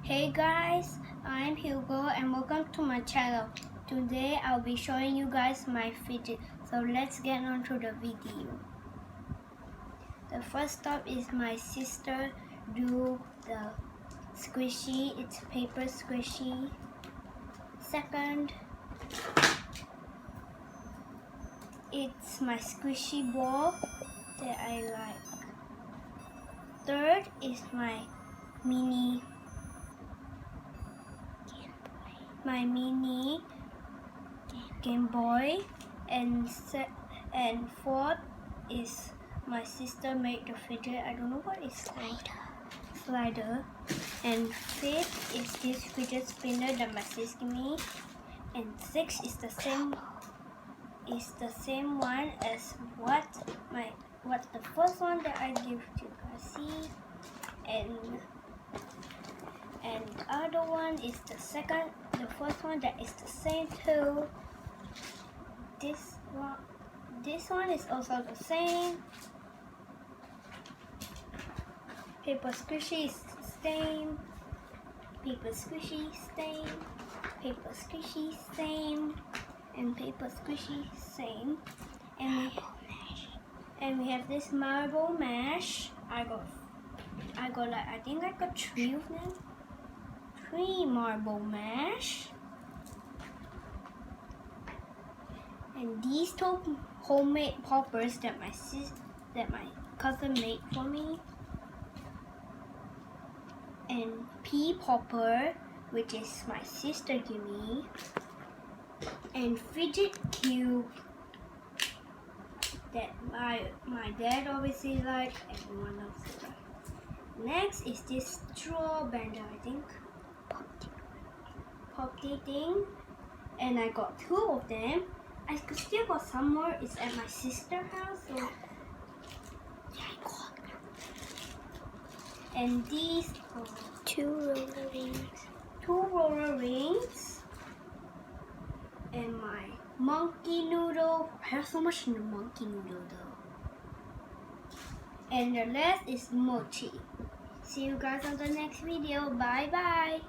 Hey guys, I'm Hugo and welcome to my channel. Today I'll be showing you guys my fidget. So let's get on to the video. The first step is my sister do the squishy. It's paper squishy. Second, it's my squishy ball that I like. Third is my mini Game Boy, and fourth is my sister made the fidget. I don't know what it's called. Slider. And fifth is this fidget spinner that my sis gave me. And sixth is the same one as what the first one that I give to Cassie. And the other one is the first one that is the same too. This one is also the same. Paper squishy is the same. Paper squishy same. Paper squishy same. And paper squishy same. And we have this marble mash. I think I got 3 of them. 3 marble mash, and these 2 homemade poppers that my cousin made for me, and pea popper, which is my sister gave me, and fidget cube that my dad obviously like, everyone else like. Next is this straw bender, I think. Popty thing, and I got 2 of them. I still got some more. It's at my sister's house. So. And these are 2 roller rings. 2 roller rings. And my monkey noodle. I have so much in the monkey noodle though. And the last is mochi. See you guys on the next video. Bye bye.